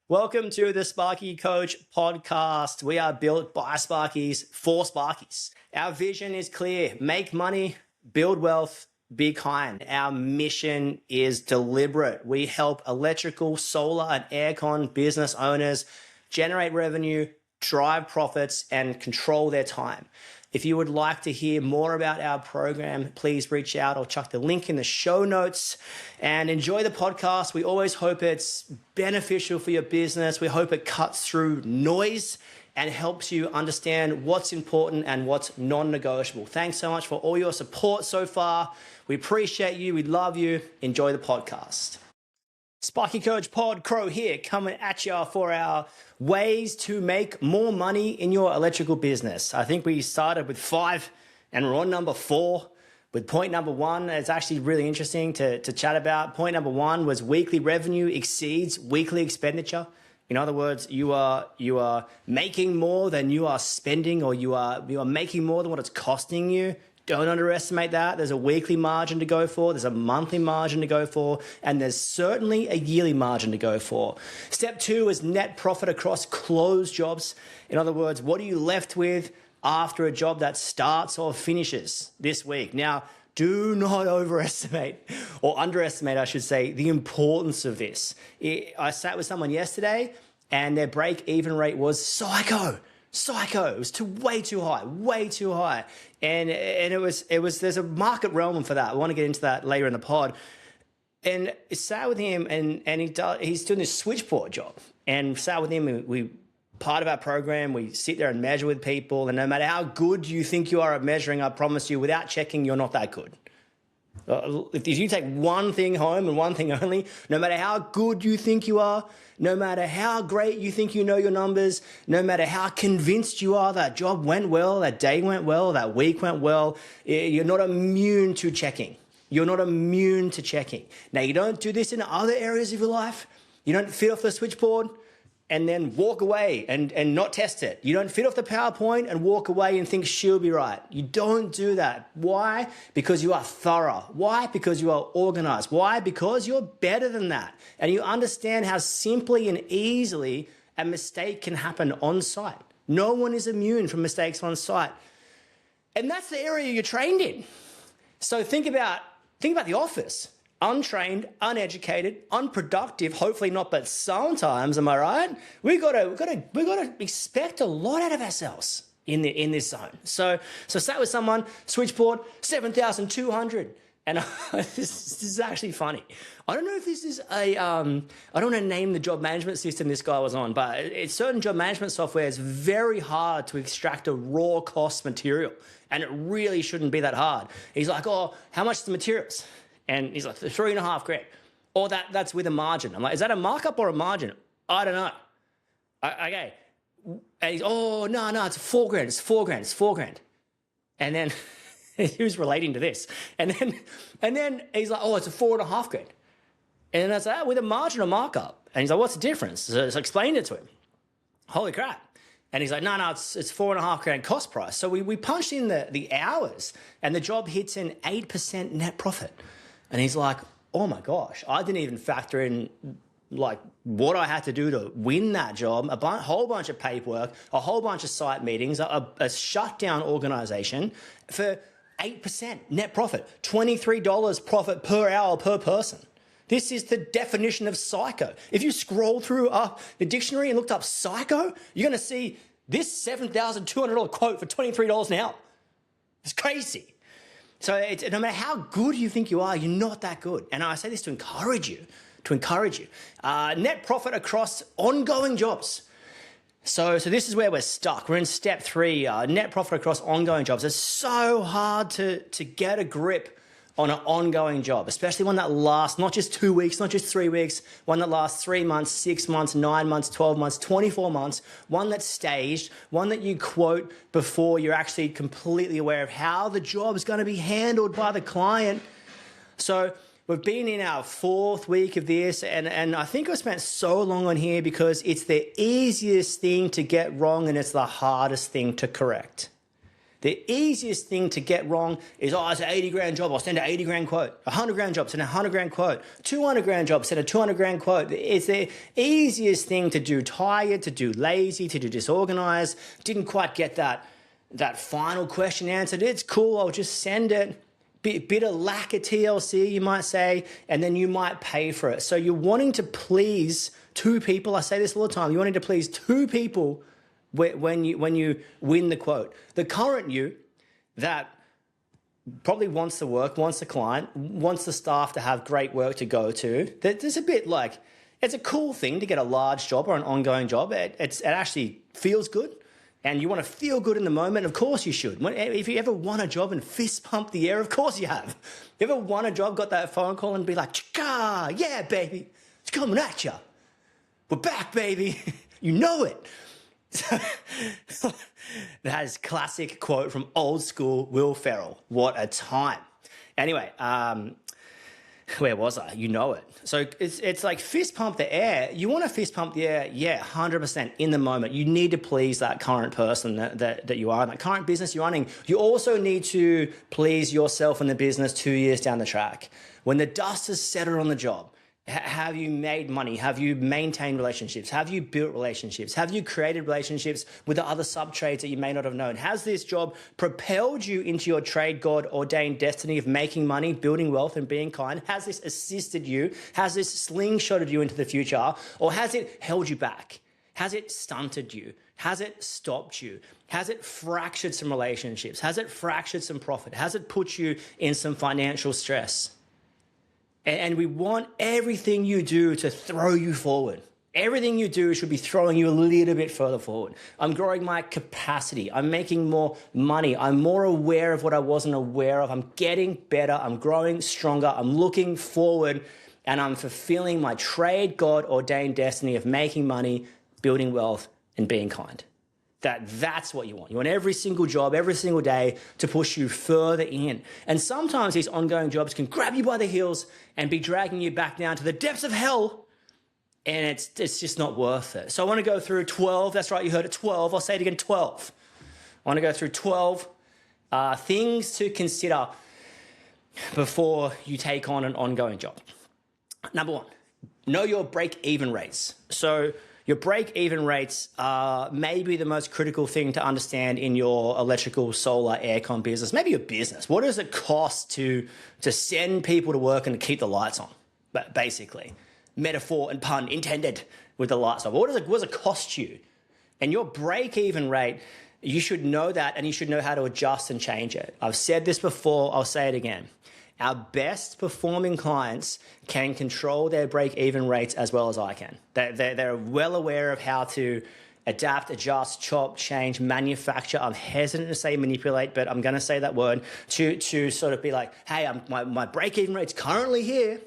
Welcome to the Sparky Coach podcast. We are built by Sparkies for Sparkies. Our vision is clear: make money, build wealth, be kind. Our mission is deliberate. We help electrical, solar, and aircon business owners generate revenue, drive profits, and control their time. If you would like to hear more about our program, please reach out. I'll chuck the link in the show notes and enjoy the podcast. We always hope it's beneficial for your business. We hope it cuts through noise and helps you understand what's important and what's non-negotiable. Thanks so much for all your support so far. We appreciate you. We love you. Enjoy the podcast. Sparky Coach Pod, Crowe here, coming at you for our ways to make more money in your electrical business. I think we started with 5 and we're on number 4 with point number 1. It's actually really interesting to chat about. Point number 1 was weekly revenue exceeds weekly expenditure. In other words, you are making more than you are spending, or you are making more than what it's costing you. Don't underestimate that. There's a weekly margin to go for. There's a monthly margin to go for. And there's certainly a yearly margin to go for. Step 2 is net profit across closed jobs. In other words, what are you left with after a job that starts or finishes this week? Now, do not overestimate, or underestimate, I should say, the importance of this. I sat with someone yesterday and their break-even rate was psycho. It was way too high. And it was, there's a market realm for that. I want to get into that later in the pod. And I sat with him and he's doing this switchboard job, and sat with him. We part of our program, we sit there and measure with people. And no matter how good you think you are at measuring, I promise you, without checking, you're not that good. If you take one thing home and one thing only, no matter how good you think you are, no matter how great you think you know your numbers, no matter how convinced you are that job went well, that day went well, that week went well, you're not immune to checking. You're not immune to checking. Now, you don't do this in other areas of your life. You don't fit off the switchboard and then walk away and not test it. You don't fit off the PowerPoint and walk away and think she'll be right. You don't do that. Why? Because you are thorough. Why? Because you are organized. Why? Because you're better than that. And you understand how simply and easily a mistake can happen on site. No one is immune from mistakes on site. And that's the area you're trained in. So think about the office. Untrained, uneducated, unproductive, hopefully not, but sometimes, am I right? We gotta expect a lot out of ourselves in this zone. So sat with someone, switchboard, 7,200. And this is actually funny. I don't know if this is I don't want to name the job management system this guy was on, but it's certain job management software. It's very hard to extract a raw cost material, and it really shouldn't be that hard. He's like, oh, how much is the materials? And he's like, $3,500. Or that's with a margin. I'm like, is that a markup or a margin? I don't know. Okay. And he's, oh, no, it's $4,000. It's $4,000. And then he was relating to this. And then he's like, oh, it's a $4,500. And then I was like, with a margin or markup. And he's like, what's the difference? So I explained it to him. Holy crap. And he's like, no, it's $4,500 cost price. So we punched in the hours, and the job hits an 8% net profit. And he's like, oh my gosh, I didn't even factor in like what I had to do to win that job, a whole bunch of paperwork, a whole bunch of site meetings, a shutdown organization for 8% net profit, $23 profit per hour per person. This is the definition of psycho. If you scroll through the dictionary and looked up psycho, you're going to see this $7,200 quote for $23 an hour. It's crazy. So no matter how good you think you are, you're not that good. And I say this to encourage you. Net profit across ongoing jobs. So this is where we're stuck. We're in step 3, net profit across ongoing jobs. It's so hard to get a grip on an ongoing job, especially one that lasts not just 2 weeks, not just 3 weeks, one that lasts 3 months, 6 months, 9 months, 12 months, 24 months, one that's staged, one that you quote before you're actually completely aware of how the job is going to be handled by the client. So we've been in our 4th week of this, and I think I've spent so long on here because it's the easiest thing to get wrong and it's the hardest thing to correct. The easiest thing to get wrong is, oh, it's an 80 grand job, I'll send an 80 grand quote. 100 grand job, send a 100 grand quote. 200 grand job, send a 200 grand quote. It's the easiest thing to do tired, to do lazy, to do disorganized. Didn't quite get that final question answered. It's cool, I'll just send it. Bit of lack of TLC, you might say, and then you might pay for it. So you're wanting to please two people. I say this all the time. You're wanting to please two people when you win the quote. The current you that probably wants the work, wants the client, wants the staff to have great work to go to. There's a bit like, it's a cool thing to get a large job or an ongoing job. It actually feels good. And you want to feel good in the moment, of course you should. If you ever won a job and fist pump the air, of course you have. You ever won a job, got that phone call and be like, "Chika, yeah, baby, it's coming at you. We're back, baby." You know it. That is classic quote from old school Will Ferrell. What a time. Anyway, where was I? You know it. So it's like fist pump the air. You want to fist pump the air, yeah, 100% in the moment. You need to please that current person that you are in, that current business you're running. You also need to please yourself in the business 2 years down the track. When the dust has settled on the job, have you made money? Have you maintained relationships? Have you built relationships? Have you created relationships with the other sub-trades that you may not have known? Has this job propelled you into your trade God ordained destiny of making money, building wealth, and being kind? Has this assisted you? Has this slingshotted you into the future? Or has it held you back? Has it stunted you? Has it stopped you? Has it fractured some relationships? Has it fractured some profit? Has it put you in some financial stress? And we want everything you do to throw you forward. Everything you do should be throwing you a little bit further forward. I'm growing my capacity. I'm making more money. I'm more aware of what I wasn't aware of. I'm getting better. I'm growing stronger. I'm looking forward, and I'm fulfilling my trade God ordained destiny of making money, building wealth, and being kind. That's what you want. You want every single job, every single day to push you further in. And sometimes these ongoing jobs can grab you by the heels and be dragging you back down to the depths of hell. And it's just not worth it. So I want to go through 12. That's right, you heard it, 12. I'll say it again, 12. I want to go through 12 things to consider before you take on an ongoing job. Number one, know your break-even rates. So your break-even rates are maybe the most critical thing to understand in your electrical, solar, aircon business, maybe your business. What does it cost to send people to work and to keep the lights on, basically? Metaphor and pun intended with the lights on. What does it cost you? And your break-even rate, you should know that, and you should know how to adjust and change it. I've said this before, I'll say it again. Our best performing clients can control their break-even rates as well as I can. They're well aware of how to adapt, adjust, chop, change, manufacture. I'm hesitant to say manipulate, but I'm going to say that word to sort of be like, hey, my break-even rate's currently here,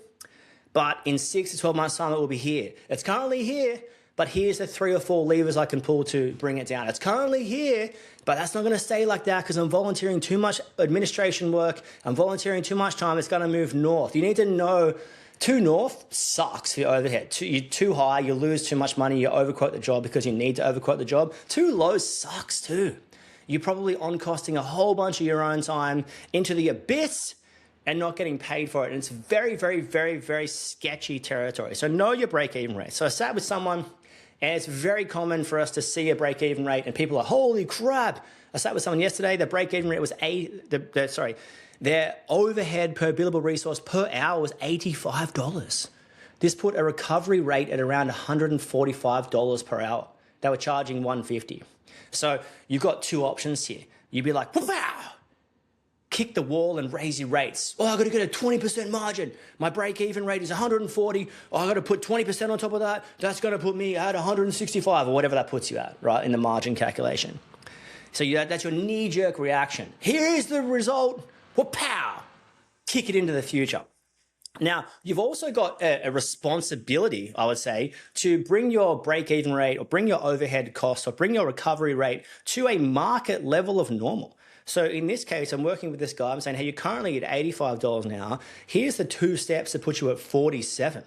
but in 6 to 12 months' time, it will be here. It's currently here, but here's the 3 or 4 levers I can pull to bring it down. It's currently here, but that's not going to stay like that because I'm volunteering too much administration work. I'm volunteering too much time. It's going to move north. You need to know too north sucks for your overhead. You're too high, you lose too much money, you overquote the job because you need to overquote the job. Too low sucks too. You're probably on costing a whole bunch of your own time into the abyss and not getting paid for it. And it's very, very, very, very sketchy territory. So know your break-even rate. So I sat with someone, and it's very common for us to see a break-even rate, and people are, holy crap. I sat with someone yesterday, their break-even rate was their overhead per billable resource per hour was $85. This put a recovery rate at around $145 per hour. They were charging $150. So you've got two options here. You'd be like, wow, kick the wall and raise your rates. Oh, I got to get a 20% margin. My break-even rate is 140. Oh, I got to put 20% on top of that. That's going to put me at 165 or whatever that puts you at, right, in the margin calculation. So that's your knee-jerk reaction. Here is the result. Well, pow, kick it into the future. Now, you've also got a responsibility, I would say, to bring your break-even rate or bring your overhead costs or bring your recovery rate to a market level of normal. So in this case, I'm working with this guy. I'm saying, hey, you're currently at $85 an hour. Here's the 2 steps to put you at $47.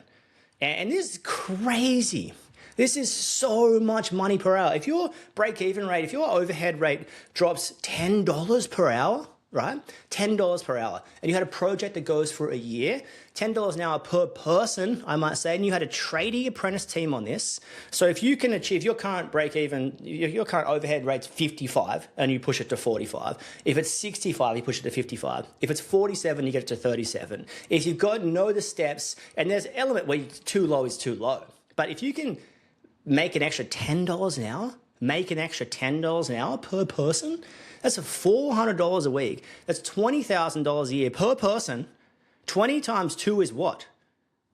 And this is crazy. This is so much money per hour. If your break-even rate, if your overhead rate drops $10 per hour, right? $10 per hour. And you had a project that goes for a year, $10 an hour per person, I might say, and you had a tradie apprentice team on this. So if you can achieve your current break-even, your current overhead rate's 55 and you push it to 45. If it's 65, you push it to 55. If it's 47, you get it to 37. If you've got to know the steps, and there's an element where too low is too low. But if you can make an extra $10 an hour, make an extra $10 an hour per person, that's $400 a week. That's $20,000 a year per person. 20 times 2 is what?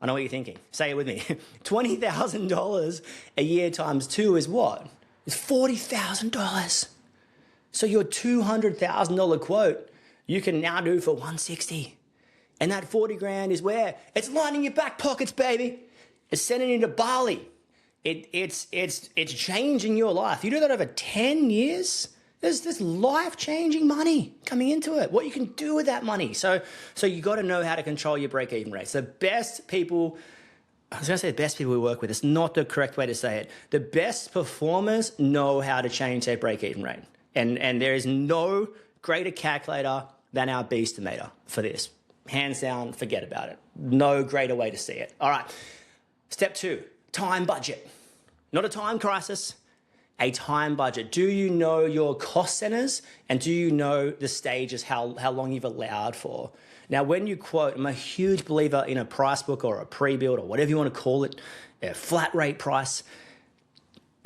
I know what you're thinking. Say it with me. $20,000 a year times 2 is what? It's $40,000. So your $200,000 quote, you can now do for $160. And that 40 grand is where? It's lining your back pockets, baby. It's sending you to Bali. It's changing your life. You do that over 10 years, there's this life-changing money coming into it. What you can do with that money. So you got to know how to control your break-even rates. The best people, I was going to say the best people we work with. It's not the correct way to say it. The best performers know how to change their break-even rate. And there is no greater calculator than our Beast-O-Meter for this. Hands down, forget about it. No greater way to see it. All right. Step 2, time budget. Not a time crisis, a time budget. Do you know your cost centers, and do you know the stages, how long you've allowed for? Now, when you quote, I'm a huge believer in a price book or a pre-build or whatever you want to call it, a flat rate price.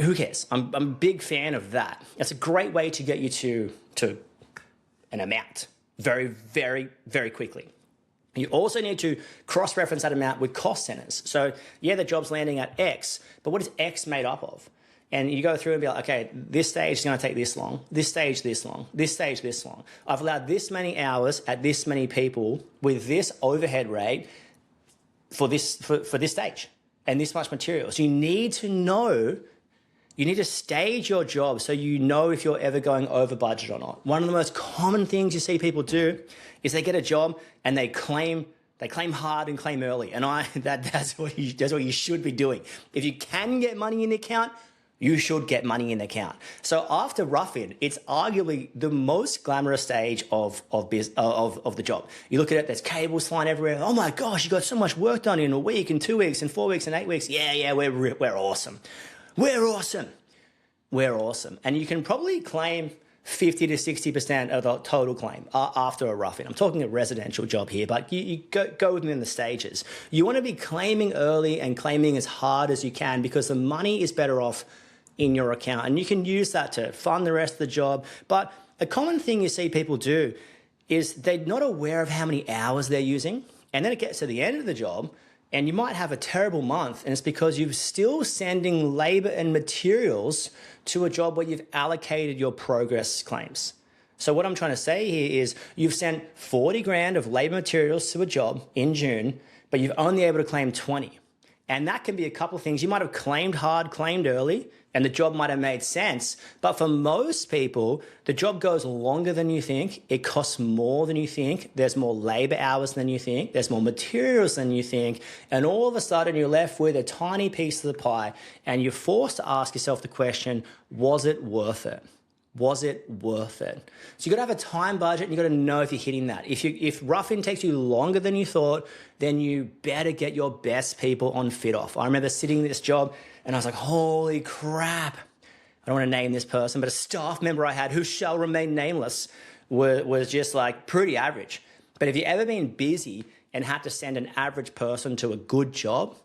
Who cares? I'm a big fan of that. It's a great way to get you to an amount very, very, very quickly. You also need to cross-reference that amount with cost centers. So, yeah, the job's landing at X, but what is X made up of? And you go through and be like, okay, this stage is going to take this long, this stage this long, this stage this long. I've allowed this many hours at this many people with this overhead rate for this stage and this much material. So you need to know, you need to stage your job so you know if you're ever going over budget or not. One of the most common things you see people do is they get a job and they claim hard and claim early. And that's what you should be doing. If you can get money in the account, you should get money in the account. So after roughing, it's arguably the most glamorous stage of the job. You look at it, there's cables flying everywhere. Oh my gosh, you got so much work done in a week, in 2 weeks, in 4 weeks, in 8 weeks. Yeah, we're awesome. We're awesome. We're awesome. And you can probably claim 50 to 60% of the total claim after a rough-in. I'm talking a residential job here, but you go with me in the stages. You want to be claiming early and claiming as hard as you can because the money is better off in your account. And you can use that to fund the rest of the job. But a common thing you see people do is they're not aware of how many hours they're using. And then it gets to the end of the job and you might have a terrible month, and it's because you're still sending labor and materials to a job where you've allocated your progress claims. So what I'm trying to say here is you've sent 40 grand of labor materials to a job in June, but you've only able to claim 20. And that can be a couple of things. You might have claimed hard, claimed early, and the job might have made sense. But for most people, the job goes longer than you think. It costs more than you think. There's more labor hours than you think. There's more materials than you think. And all of a sudden, you're left with a tiny piece of the pie. And you're forced to ask yourself the question, was it worth it? Was it worth it? So you've got to have a time budget and you've got to know if you're hitting that. If roughing takes you longer than you thought, then you better get your best people on fit off. I remember sitting in this job and I was like, holy crap. I don't want to name this person, but a staff member I had who shall remain nameless was just like pretty average. But have you ever been busy and had to send an average person to a good job?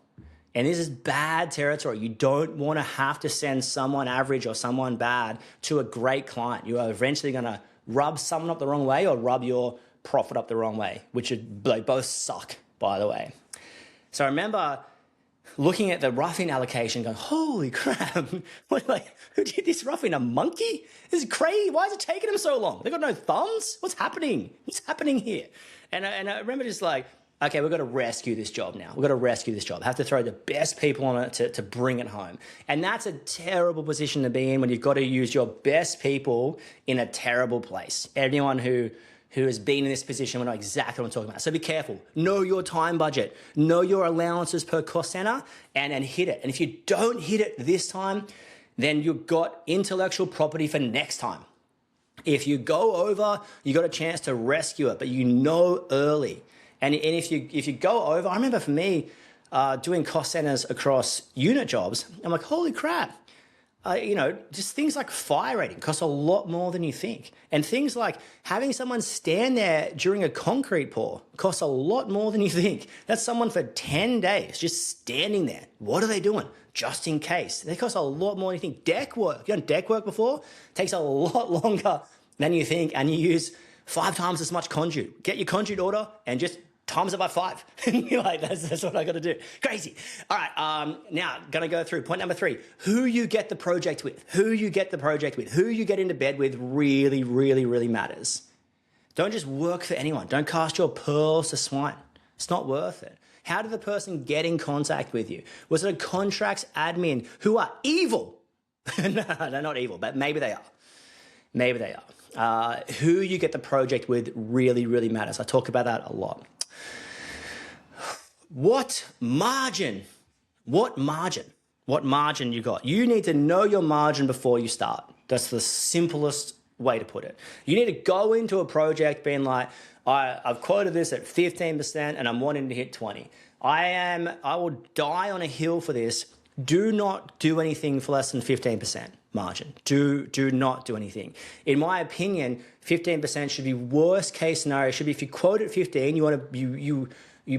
And this is bad territory. You don't want to have to send someone average or someone bad to a great client. You are eventually going to rub someone up the wrong way or rub your profit up the wrong way, which they both suck, by the way. So I remember looking at the roughing allocation going, holy crap, who did this roughing? A monkey? This is crazy. Why is it taking them so long? They've got no thumbs? What's happening? What's happening here? And I remember just like, okay, we've got to rescue this job now. We've got to rescue this job. Have to throw the best people on it to bring it home. And that's a terrible position to be in when you've got to use your best people in a terrible place. Anyone who who has been in this position will know exactly what I'm talking about. So be careful. Know your time budget. Know your allowances per cost center and hit it. And if you don't hit it this time, then you've got intellectual property for next time. If you go over, you got a chance to rescue it, but you know early. And if you go over, I remember for me doing cost centers across unit jobs, I'm like, holy crap. Just things like fire rating cost a lot more than you think. And things like having someone stand there during a concrete pour costs a lot more than you think. That's someone for 10 days just standing there. What are they doing? Just in case. They cost a lot more than you think. Deck work. You done deck work before? Takes a lot longer than you think, and you use 5 times as much conduit. Get your conduit order and just times it by 5. You're like, that's what I got to do. Crazy. All right. Now, going to go through point number 3. Who you get the project with. Who you get the project with. Who you get into bed with really, really, really matters. Don't just work for anyone. Don't cast your pearls to swine. It's not worth it. How did the person get in contact with you? Was it a contracts admin who are evil? No, they're not evil, but maybe they are. Maybe they are. Who you get the project with really, really matters. I talk about that a lot. What margin you got? You need to know your margin before you start. That's the simplest way to put it. You need to go into a project being like, I've quoted this at 15% and I'm wanting to hit 20. I will die on a hill for this. Do not do anything for less than 15% margin. Do not do anything. In my opinion, 15% should be worst case scenario. It should be if you quote at 15, you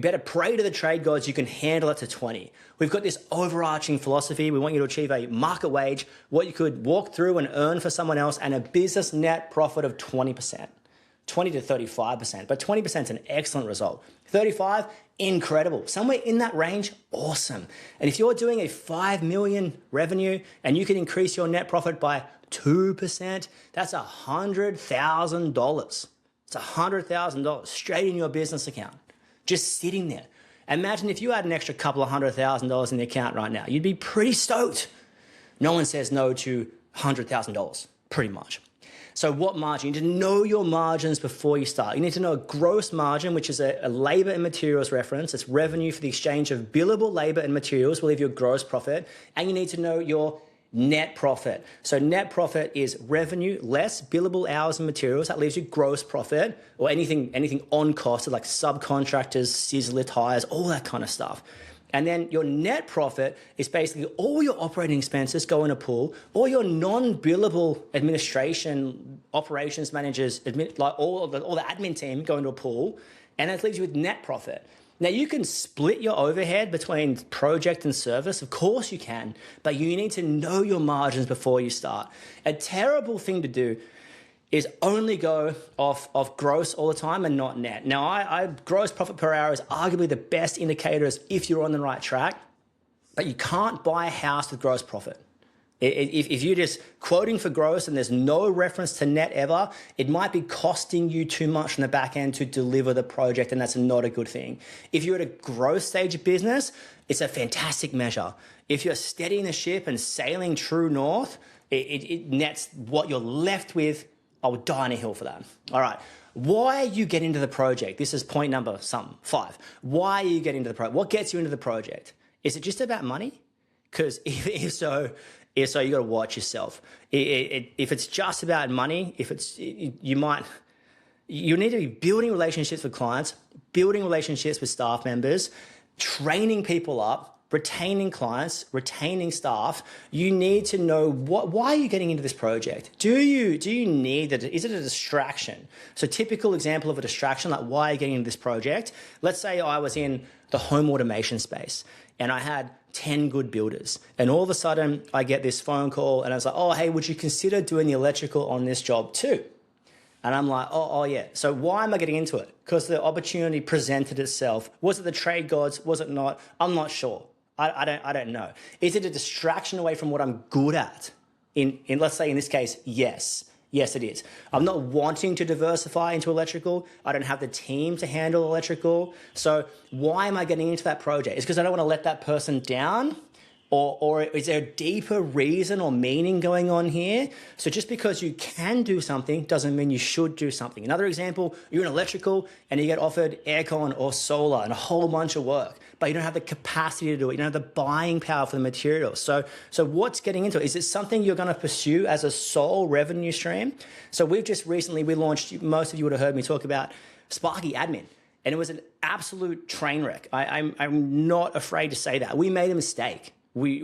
better pray to the trade gods you can handle it to 20. We've got this overarching philosophy. We want you to achieve a market wage, what you could walk through and earn for someone else, and a business net profit of 20%. 20 to 35%, but 20% is an excellent result. 35, incredible. Somewhere in that range, awesome. And if you're doing a 5 million revenue and you can increase your net profit by 2%, that's $100,000. It's $100,000 straight in your business account, just sitting there. Imagine if you had an extra couple of $100,000 in the account right now, you'd be pretty stoked. No one says no to $100,000, pretty much. So what margin? You need to know your margins before you start. You need to know a gross margin, which is a labor and materials reference. It's revenue for the exchange of billable labor and materials will leave your gross profit. And you need to know your net profit. So net profit is revenue less billable hours and materials. That leaves you gross profit, or anything on cost, like subcontractors, scissor lift hires, all that kind of stuff. And then your net profit is basically all your operating expenses go in a pool, all your non-billable administration, operations managers, like all the admin team go into a pool, and that leaves you with net profit. Now, you can split your overhead between project and service. Of course you can, but you need to know your margins before you start. A terrible thing to do is only go off gross all the time and not net. Now, I gross profit per hour is arguably the best indicator as if you're on the right track, but you can't buy a house with gross profit. If you're just quoting for gross and there's no reference to net ever, it might be costing you too much on the back end to deliver the project, and that's not a good thing. If you're at a growth stage of business, it's a fantastic measure. If you're steadying the ship and sailing true north, it nets what you're left with. I would die on a hill for that. All right. Why are you getting into the project? This is point number 5. Why are you getting into the project? What gets you into the project? Is it just about money? Because if so, you got to watch yourself. If it's just about money, you need to be building relationships with clients, building relationships with staff members, training people up, retaining clients, retaining staff. You need to know why are you getting into this project? Do you need that? Is it a distraction? So typical example of a distraction, like why are you getting into this project? Let's say I was in the home automation space and I had 10 good builders. And all of a sudden I get this phone call and I was like, oh, hey, would you consider doing the electrical on this job too? And I'm like, oh yeah. So why am I getting into it? Because the opportunity presented itself. Was it the trade gods? Was it not? I'm not sure. I don't know. Is it a distraction away from what I'm good at? In let's say in this case, yes. Yes, it is. I'm not wanting to diversify into electrical. I don't have the team to handle electrical. So why am I getting into that project? It's because I don't want to let that person down, Or is there a deeper reason or meaning going on here? So just because you can do something doesn't mean you should do something. Another example, you're in electrical and you get offered aircon or solar and a whole bunch of work, but you don't have the capacity to do it. You don't have the buying power for the materials. So what's getting into it? Is it something you're going to pursue as a sole revenue stream? So we've just recently, we launched, most of you would have heard me talk about Sparky Admin. And it was an absolute train wreck. I'm not afraid to say that. We made a mistake. We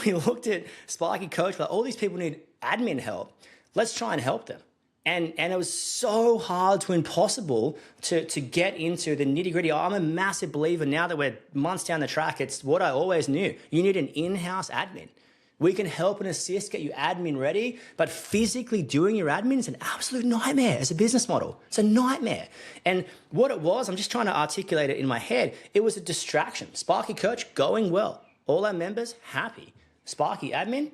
looked at Sparky Coach, like all these people need admin help. Let's try and help them. And it was so hard to impossible to get into the nitty gritty. I'm a massive believer now that we're months down the track. It's what I always knew. You need an in-house admin. We can help and assist, get you admin ready, but physically doing your admin is an absolute nightmare as a business model. It's a nightmare. And what it was, I'm just trying to articulate it in my head, it was a distraction. Sparky Coach going well. All our members happy. Sparky Admin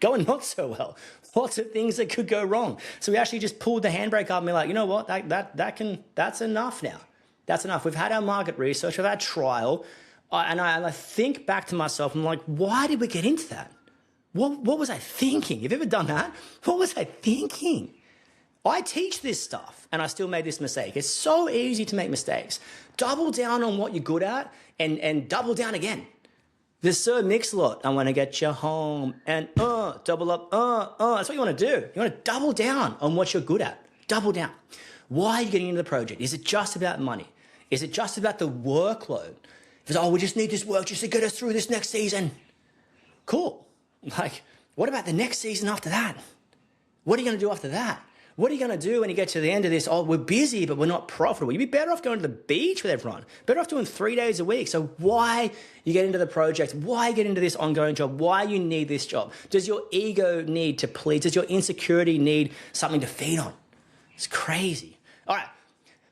going not so well. Lots of things that could go wrong. So we actually just pulled the handbrake up and we're like, you know what, that's enough now. That's enough. We've had our market research, we've had trial. And I think back to myself, I'm like, why did we get into that? What was I thinking? Have you ever done that? What was I thinking? I teach this stuff and I still made this mistake. It's so easy to make mistakes. Double down on what you're good at and double down again. The Sir Mix-a-Lot, I want to get you home and double up, That's what you want to do. You want to double down on what you're good at. Double down. Why are you getting into the project? Is it just about money? Is it just about the workload? It's, we just need this work just to get us through this next season. Cool. Like, what about the next season after that? What are you going to do after that? What are you going to do when you get to the end of this? We're busy, but we're not profitable. You'd be better off going to the beach with everyone. Better off doing 3 days a week. So why you get into the project? Why get into this ongoing job? Why you need this job? Does your ego need to please? Does your insecurity need something to feed on? It's crazy. All right.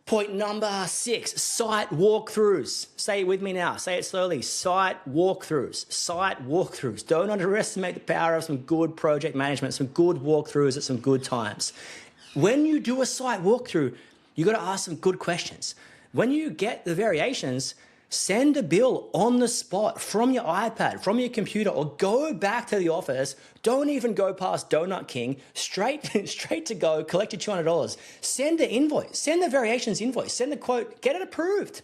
Point number 6, site walkthroughs. Say it with me now. Say it slowly. Site walkthroughs. Site walkthroughs. Don't underestimate the power of some good project management, some good walkthroughs at some good times. When you do a site walkthrough, you got to ask some good questions. When you get the variations, send a bill on the spot from your iPad, from your computer, or go back to the office. Don't even go past Donut King. Straight to go, collect your $200. Send the invoice. Send the variations invoice. Send the quote. Get it approved.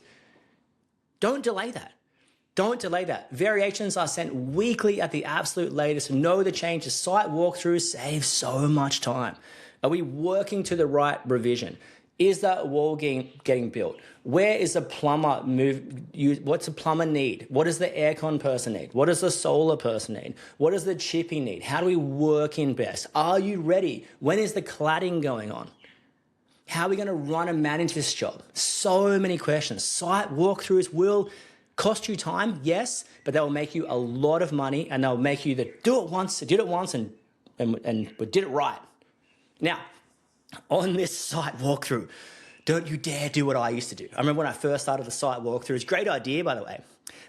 Don't delay that. Don't delay that. Variations are sent weekly at the absolute latest. Know the changes. Site walkthroughs save so much time. Are we working to the right revision? Is that wall getting built? Where is the plumber what's the plumber need? What does the aircon person need? What does the solar person need? What does the chippy need? How do we work in best? Are you ready? When is the cladding going on? How are we going to run and manage this job? So many questions. Site walkthroughs will cost you time, yes, but they will make you a lot of money and they'll make you do it once and we did it right. Now, on this site walkthrough, don't you dare do what I used to do. I remember when I first started the site walkthrough. It's a great idea, by the way.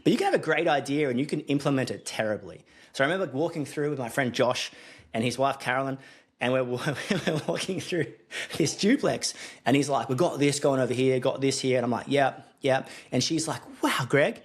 But you can have a great idea and you can implement it terribly. So I remember walking through with my friend Josh and his wife Carolyn, and we're walking through this duplex. And he's like, we've got this going over here, got this here. And I'm like, yep. And she's like, wow, Greg,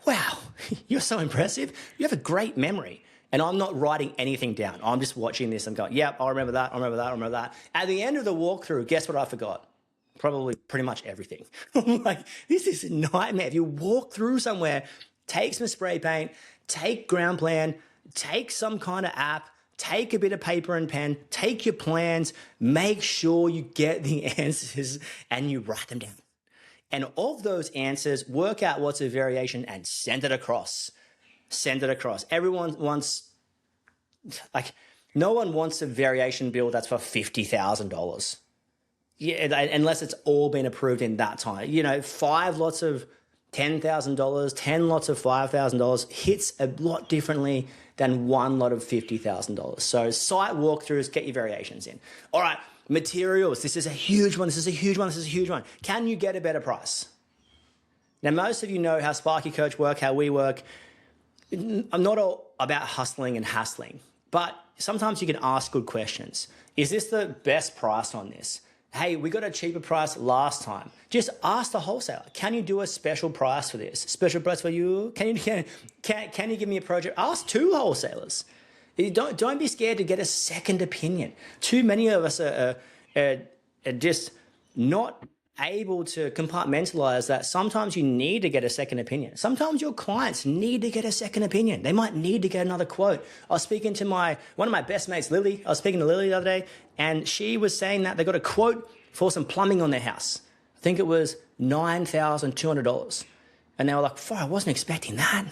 wow, you're so impressive. You have a great memory. And I'm not writing anything down. I'm just watching this and going, yep, I remember that, I remember that, I remember that. At the end of the walkthrough, guess what I forgot? Probably pretty much everything. I'm like, this is a nightmare. If you walk through somewhere, take some spray paint, take ground plan, take some kind of app, take a bit of paper and pen, take your plans, make sure you get the answers and you write them down. And of those answers, work out what's a variation and send it across. Send it across. Everyone wants, no one wants a variation bill that's for $50,000. Yeah, unless it's all been approved in that time. 5 lots of $10,000, 10 lots of $5,000 hits a lot differently than 1 lot of $50,000. So site walkthroughs, get your variations in. All right, materials. This is a huge one. This is a huge one. This is a huge one. Can you get a better price? Now, most of you know how Sparky Coach work, how we work. I'm not all about hustling and hassling, but sometimes you can ask good questions. Is this the best price on this? hey, we got a cheaper price last time. Just ask the wholesaler, can you do a special price for this? Special price for you? Can you give me a project? Ask two wholesalers. Don't be scared to get a second opinion. Too many of us are just not able to compartmentalize that sometimes you need to get a second opinion. Sometimes your clients need to get a second opinion. They might need to get another quote. I was speaking to one of my best mates, Lily. I was speaking to Lily the other day, and she was saying that they got a quote for some plumbing on their house. I think it was $9,200. And they were like, I wasn't expecting that.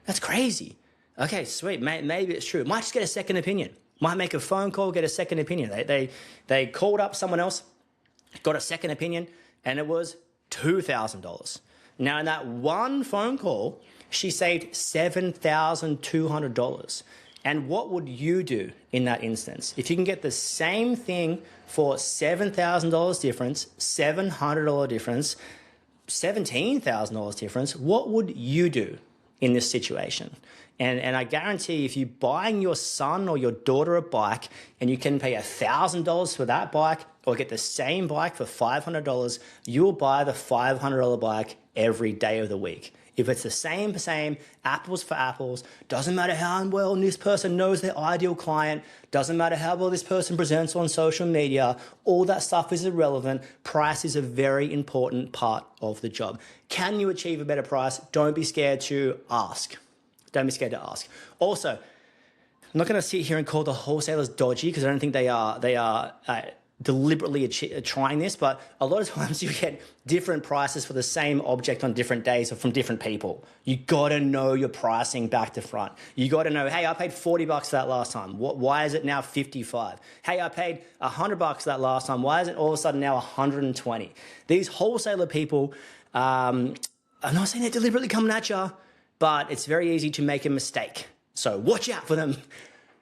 That's crazy. Okay, sweet. Maybe it's true. Might just get a second opinion. Might make a phone call, get a second opinion. They called up someone else, got a second opinion, and it was $2,000. Now, in that one phone call, she saved $7,200. And what would you do in that instance? If you can get the same thing for $7,000 difference, $700 difference, $17,000 difference, what would you do in this situation? And I guarantee if you're buying your son or your daughter a bike and you can pay $1,000 for that bike or get the same bike for $500, you'll buy the $500 bike every day of the week. If it's the same, apples for apples, doesn't matter how well this person knows their ideal client, doesn't matter how well this person presents on social media, all that stuff is irrelevant. Price is a very important part of the job. Can you achieve a better price? Don't be scared to ask. Don't be scared to ask. Also, I'm not going to sit here and call the wholesalers dodgy because I don't think they are deliberately trying this, but a lot of times you get different prices for the same object on different days or from different people. You got to know your pricing back to front. You got to know, hey, I paid $40 for that last time. Why is it now $55? Hey, I paid $100 for that last time. Why is it all of a sudden now $120? These wholesaler people, I'm not saying they're deliberately coming at you, but it's very easy to make a mistake. So watch out for them.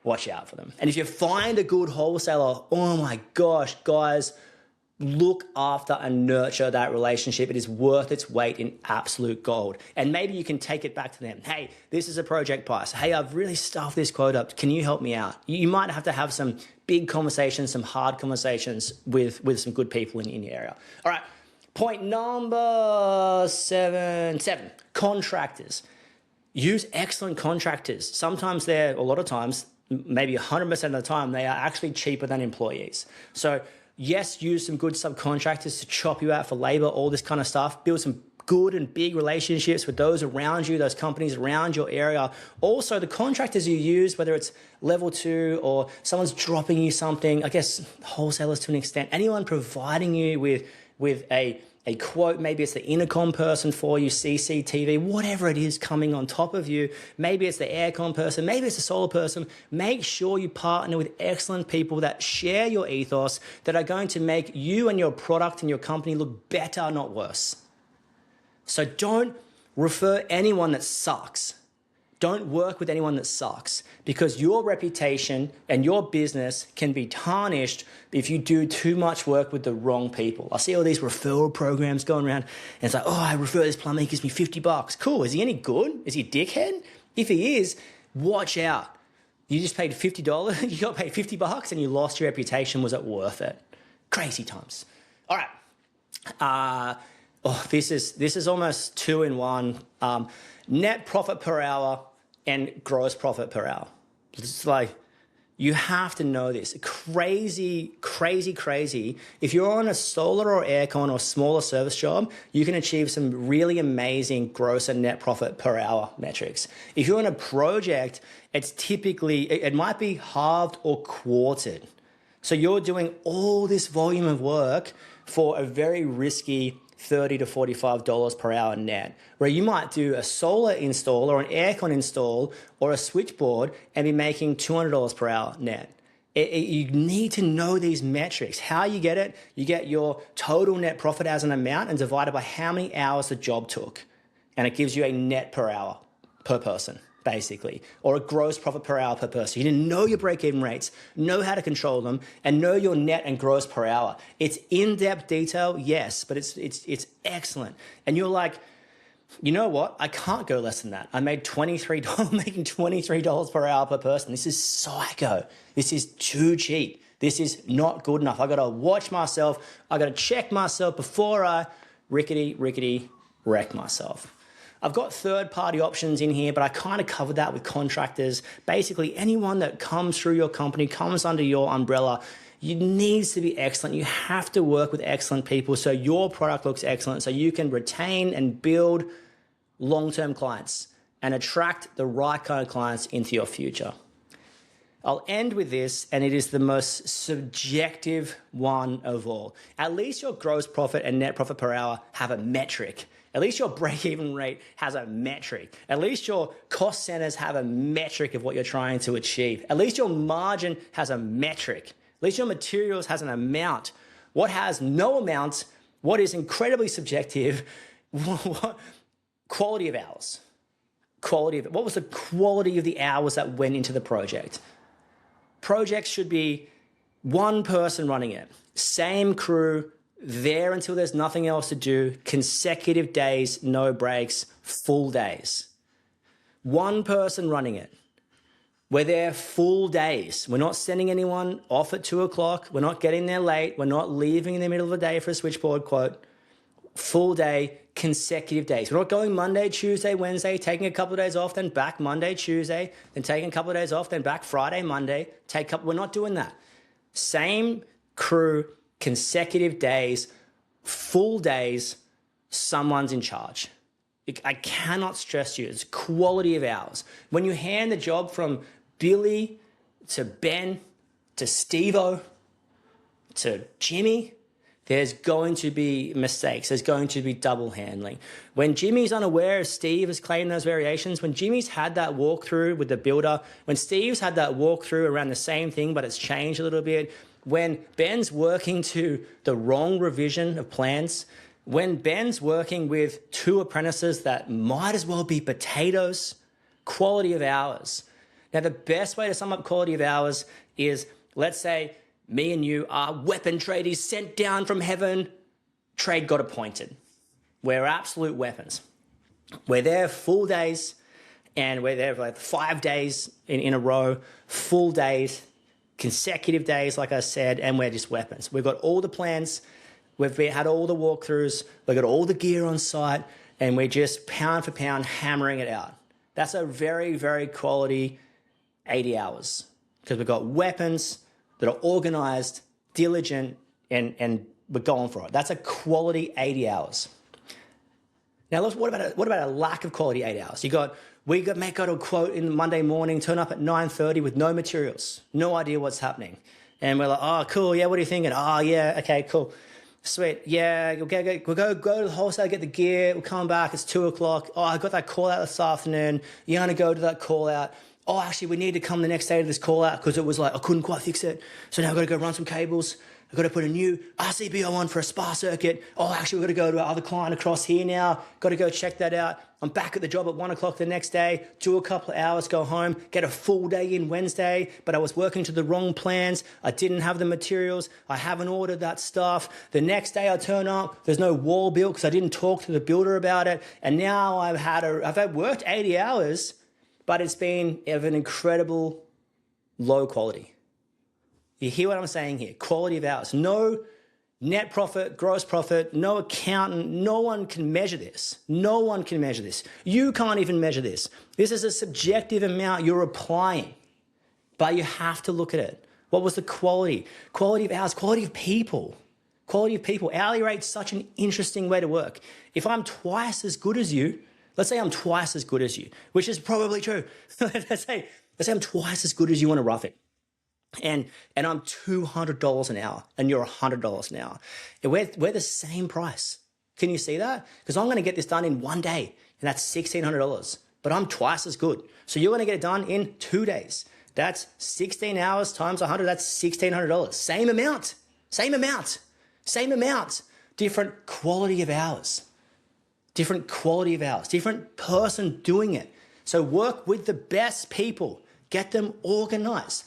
Watch out for them. And if you find a good wholesaler, oh my gosh, guys, look after and nurture that relationship. It is worth its weight in absolute gold. And maybe you can take it back to them. Hey, this is a project price. Hey, I've really stuffed this quote up. Can you help me out? You might have to have some big conversations, some hard conversations with some good people in your area. All right, point number seven, contractors. Use excellent contractors. Sometimes a lot of times, maybe 100% of the time, they are actually cheaper than employees. So yes, use some good subcontractors to chop you out for labor, all this kind of stuff. Build some good and big relationships with those around you, those companies around your area. Also, the contractors you use, whether it's level 2 or someone's dropping you something, I guess wholesalers to an extent, anyone providing you with a quote, maybe it's the intercom person for you, CCTV, whatever it is coming on top of you. Maybe it's the aircon person, maybe it's the solar person. Make sure you partner with excellent people that share your ethos, that are going to make you and your product and your company look better, not worse. So don't refer anyone that sucks. Don't work with anyone that sucks, because your reputation and your business can be tarnished if you do too much work with the wrong people. I see all these referral programs going around, and it's like, oh, I refer this plumber, he gives me $50. Cool, is he any good? Is he a dickhead? If he is, watch out. You just paid $50, you got paid $50 and you lost your reputation. Was it worth it? Crazy times. All right. This is almost 2 in 1. Net profit per hour and gross profit per hour. It's like, you have to know this. Crazy. If you're on a solar or aircon or smaller service job, you can achieve some really amazing gross and net profit per hour metrics. If you're on a project, it's typically, it might be halved or quartered. So you're doing all this volume of work for a very risky $30 to $45 per hour net, where you might do a solar install or an aircon install or a switchboard and be making $200 per hour net. You need to know these metrics. How you get it, you get your total net profit as an amount and divide it by how many hours the job took. And it gives you a net per hour per person, basically, or a gross profit per hour per person. You need to know your break-even rates, know how to control them, and know your net and gross per hour. It's in-depth detail, yes, but it's excellent. And you're like, You know what? I can't go less than that. I made $23, making $23 per hour per person. This is psycho. This is too cheap. This is not good enough. I got to watch myself. I got to check myself before I rickety wreck myself. I've got third-party options in here, but I kind of covered that with contractors. Basically, anyone that comes through your company, comes under your umbrella, you needs to be excellent. You have to work with excellent people so your product looks excellent, so you can retain and build long-term clients and attract the right kind of clients into your future. I'll end with this, and it is the most subjective one of all. At least your gross profit and net profit per hour have a metric. At least your break-even rate has a metric. At least your cost centers have a metric of what you're trying to achieve. At least your margin has a metric. At least your materials has an amount. What has no amount, what is incredibly subjective, quality of hours. What was the quality of the hours that went into the project? Projects should be one person running it, same crew, there until there's nothing else to do, consecutive days, no breaks, full days. One person running it. We're there full days. We're not sending anyone off at 2 o'clock. We're not getting there late. We're not leaving in the middle of the day for a switchboard quote. Full day, consecutive days. We're not going Monday, Tuesday, Wednesday, taking a couple of days off, then back Monday, Tuesday, then taking a couple of days off, then back Friday, Monday. We're not doing that. Same crew, consecutive days, full days, someone's in charge. I cannot stress you, it's quality of hours. When you hand the job from Billy to Ben to Steve-O to Jimmy, there's going to be mistakes. There's going to be double handling. When Jimmy's unaware, Steve has claimed those variations, when Jimmy's had that walkthrough with the builder, when Steve's had that walkthrough around the same thing, but it's changed a little bit, when Ben's working to the wrong revision of plans, when Ben's working with 2 apprentices that might as well be potatoes, quality of hours. Now, the best way to sum up quality of hours is, let's say, me and you are weapon tradies sent down from heaven. Trade got appointed. We're absolute weapons. We're there full days, and we're there for like 5 days in a row, full days, consecutive days, like I said, and we're just weapons. We've got all the plans. We've had all the walkthroughs. We've got all the gear on site, and we're just pound for pound hammering it out. That's a very, very quality 80 hours because we've got weapons that are organized, diligent, and we're going for it. That's a quality 80 hours. Now, what about a lack of quality 8 hours? We may go to a quote in Monday morning, turn up at 9:30 with no materials, no idea what's happening. And we're like, oh, cool, yeah, what are you thinking? Oh, yeah, okay, cool. Sweet, yeah, we'll go to the wholesale, get the gear, we'll come back, it's 2 o'clock. Oh, I got that call out this afternoon. You're going to go to that call out. Oh, actually, we need to come the next day to this call out because it was like, I couldn't quite fix it. So now I've got to go run some cables. I've got to put a new RCBO on for a spa circuit. Oh, actually, we've got to go to our other client across here now. Got to go check that out. I'm back at the job at 1 o'clock the next day, do a couple of hours, go home, get a full day in Wednesday, but I was working to the wrong plans. I didn't have the materials. I haven't ordered that stuff. The next day I turn up, there's no wall built because I didn't talk to the builder about it. And now I've worked 80 hours, but it's been of an incredible low quality. You hear what I'm saying here? Quality of hours. No net profit, gross profit, no accountant, no one can measure this. No one can measure this. You can't even measure this. This is a subjective amount you're applying, but you have to look at it. What was the quality? Quality of hours, quality of people. Quality of people. Hourly rate's such an interesting way to work. If I'm twice as good as you, let's say I'm twice as good as you, which is probably true. let's say I'm twice as good as you on a rough it. And I'm $200 an hour and you're $100 an hour. And we're the same price. Can you see that? Because I'm going to get this done in 1 day and that's $1,600, but I'm twice as good. So you're going to get it done in 2 days. That's 16 hours times 100. That's $1,600. Same amount, same amount, same amount. Different quality of hours, different quality of hours, different person doing it. So work with the best people, get them organized.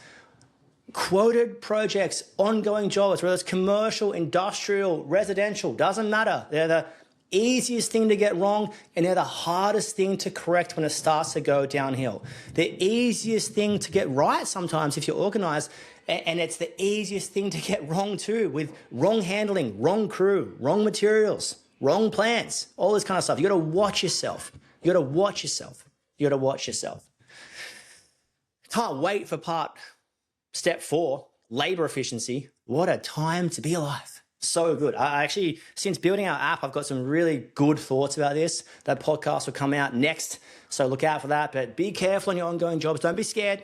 Quoted projects, ongoing jobs, whether it's commercial, industrial, residential, doesn't matter. They're the easiest thing to get wrong, and they're the hardest thing to correct when it starts to go downhill. The easiest thing to get right sometimes if you're organized, and it's the easiest thing to get wrong too, with wrong handling, wrong crew, wrong materials, wrong plans, all this kind of stuff. You got to watch yourself. You got to watch yourself. You got to watch yourself. Can't wait for step 4, labor efficiency. What a time to be alive. So good. I actually, since building our app, I've got some really good thoughts about this. That podcast will come out next, so look out for that. But be careful on your ongoing jobs. Don't be scared.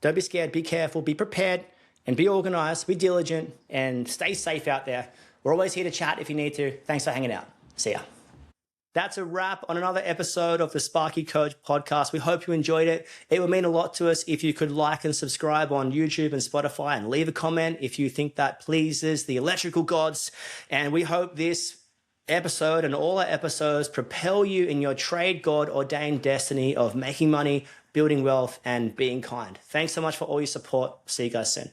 Don't be scared. Be careful. Be prepared and be organized. Be diligent and stay safe out there. We're always here to chat if you need to. Thanks for hanging out. See ya. That's a wrap on another episode of the Sparky Coach podcast. We hope you enjoyed it. It would mean a lot to us if you could like and subscribe on YouTube and Spotify and leave a comment if you think that pleases the electrical gods. And we hope this episode and all our episodes propel you in your trade God ordained destiny of making money, building wealth, and being kind. Thanks so much for all your support. See you guys soon.